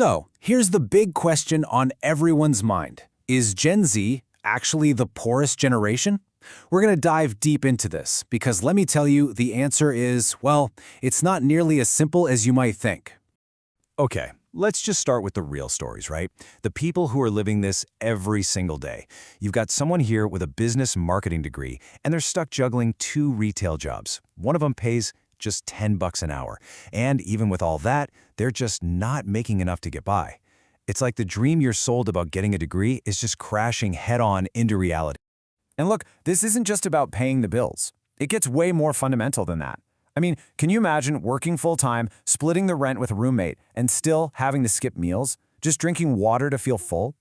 So, here's the big question on everyone's mind. Is Gen Z actually the poorest generation? We're going to dive deep into this because let me tell you, the answer is, well, it's not nearly as simple as you might think. Okay, let's just start with the real stories, right? The people who are living this every single day. You've got someone here with a business marketing degree, and they're stuck juggling 2 retail jobs. One of them pays just $10 an hour. And even with all that, they're just not making enough to get by. It's like the dream you're sold about getting a degree is just crashing head-on into reality. And look, this isn't just about paying the bills. It gets way more fundamental than that. I mean, can you imagine working full-time, splitting the rent with a roommate, and still having to skip meals, just drinking water to feel full?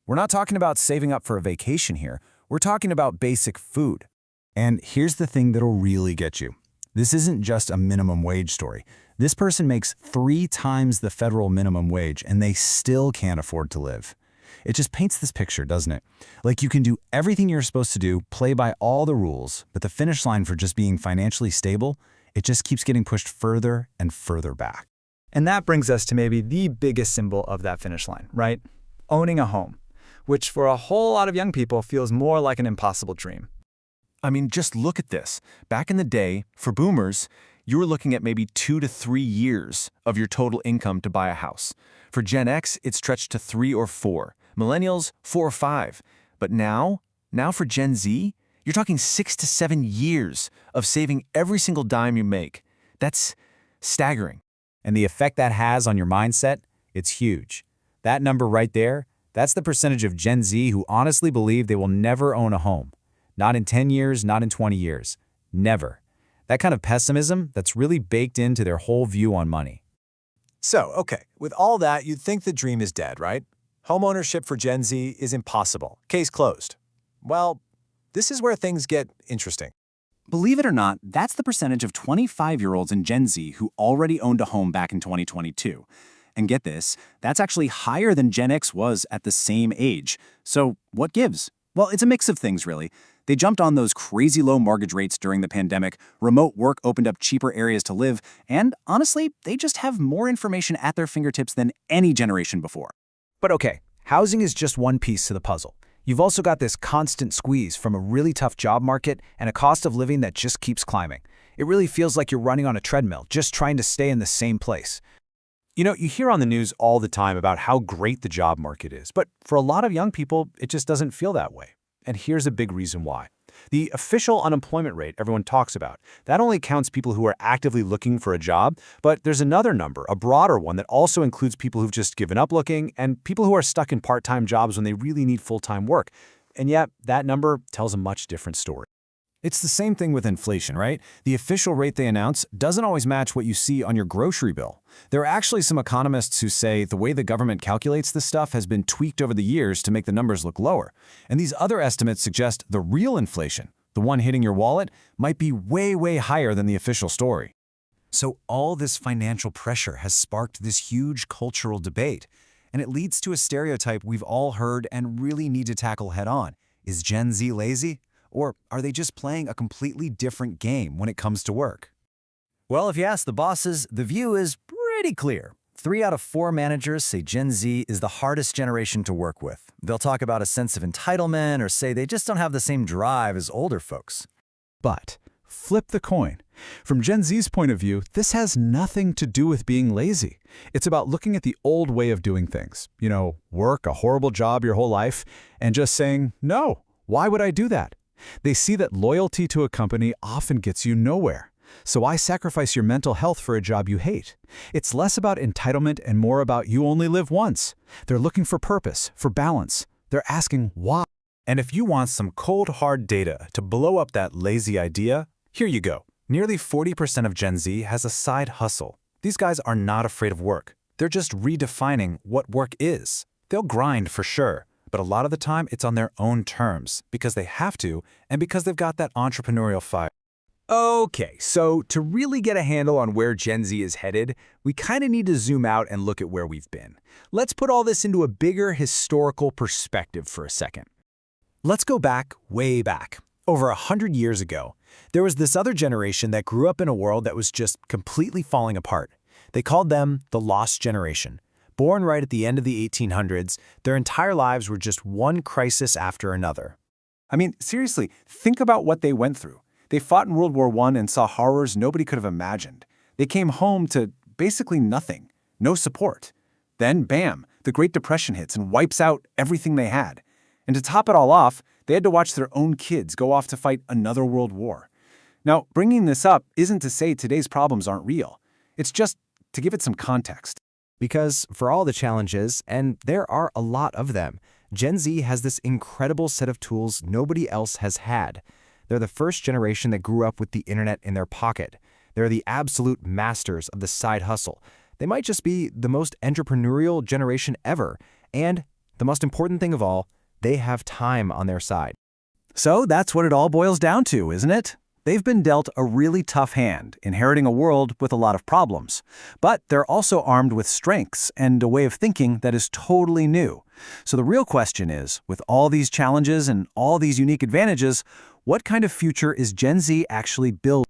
We're not talking about saving up for a vacation here. We're talking about basic food. And here's the thing that'll really get you. This isn't just a minimum wage story. This person makes 3 times the federal minimum wage, and they still can't afford to live. It just paints this picture, doesn't it? Like you can do everything you're supposed to do, play by all the rules, but the finish line for just being financially stable, it just keeps getting pushed further and further back. And that brings us to maybe the biggest symbol of that finish line, right? Owning a home, which for a whole lot of young people feels more like an impossible dream. I mean, just look at this. Back in the day, for boomers, you were looking at maybe 2 to 3 years of your total income to buy a house. For Gen X, it stretched to 3 or 4. Millennials, 4 or 5. But now for Gen Z, you're talking 6 to 7 years of saving every single dime you make. That's staggering. And the effect that has on your mindset, it's huge. That number right there, that's the percentage of Gen Z who honestly believe they will never own a home. Not in 10 years, not in 20 years. Never. That kind of pessimism, that's really baked into their whole view on money. So, okay, with all that, you'd think the dream is dead, right? Homeownership for Gen Z is impossible. Case closed. Well, this is where things get interesting. Believe it or not, that's the percentage of 25-year-olds in Gen Z who already owned a home back in 2022. And get this, that's actually higher than Gen X was at the same age. So what gives? Well, it's a mix of things, really. They jumped on those crazy low mortgage rates during the pandemic, remote work opened up cheaper areas to live, and honestly, they just have more information at their fingertips than any generation before. But okay, housing is just one piece to the puzzle. You've also got this constant squeeze from a really tough job market and a cost of living that just keeps climbing. It really feels like you're running on a treadmill, just trying to stay in the same place. You know, you hear on the news all the time about how great the job market is, but for a lot of young people, it just doesn't feel that way. And here's a big reason why. The official unemployment rate everyone talks about, that only counts people who are actively looking for a job, but there's another number, a broader one that also includes people who've just given up looking and people who are stuck in part-time jobs when they really need full-time work. And yet, that number tells a much different story. It's the same thing with inflation, right? The official rate they announce doesn't always match what you see on your grocery bill. There are actually some economists who say the way the government calculates this stuff has been tweaked over the years to make the numbers look lower. And these other estimates suggest the real inflation, the one hitting your wallet, might be way, way higher than the official story. So all this financial pressure has sparked this huge cultural debate, and it leads to a stereotype we've all heard and really need to tackle head-on. Is Gen Z lazy? Or are they just playing a completely different game when it comes to work? Well, if you ask the bosses, the view is pretty clear. 3 out of 4 managers say Gen Z is the hardest generation to work with. They'll talk about a sense of entitlement or say they just don't have the same drive as older folks. But flip the coin. From Gen Z's point of view, this has nothing to do with being lazy. It's about looking at the old way of doing things. You know, work a horrible job your whole life and just saying, no, why would I do that? They see that loyalty to a company often gets you nowhere. So why sacrifice your mental health for a job you hate? It's less about entitlement and more about you only live once. They're looking for purpose, for balance. They're asking why. And if you want some cold, hard data to blow up that lazy idea, here you go. Nearly 40% of Gen Z has a side hustle. These guys are not afraid of work. They're just redefining what work is. They'll grind for sure, but a lot of the time it's on their own terms because they have to and because they've got that entrepreneurial fire. Okay, so to really get a handle on where Gen Z is headed, we kind of need to zoom out and look at where we've been. Let's put all this into a bigger historical perspective for a second. Let's go back, way back. Over 100 years ago, there was this other generation that grew up in a world that was just completely falling apart. They called them the Lost Generation. Born right at the end of the 1800s, their entire lives were just one crisis after another. I mean, seriously, think about what they went through. They fought in World War I and saw horrors nobody could have imagined. They came home to basically nothing, no support. Then, bam, the Great Depression hits and wipes out everything they had. And to top it all off, they had to watch their own kids go off to fight another world war. Now, bringing this up isn't to say today's problems aren't real. It's just to give it some context. Because for all the challenges, and there are a lot of them, Gen Z has this incredible set of tools nobody else has had. They're the first generation that grew up with the internet in their pocket. They're the absolute masters of the side hustle. They might just be the most entrepreneurial generation ever. And the most important thing of all, they have time on their side. So that's what it all boils down to, isn't it? They've been dealt a really tough hand, inheriting a world with a lot of problems. But they're also armed with strengths and a way of thinking that is totally new. So the real question is, with all these challenges and all these unique advantages, what kind of future is Gen Z actually building?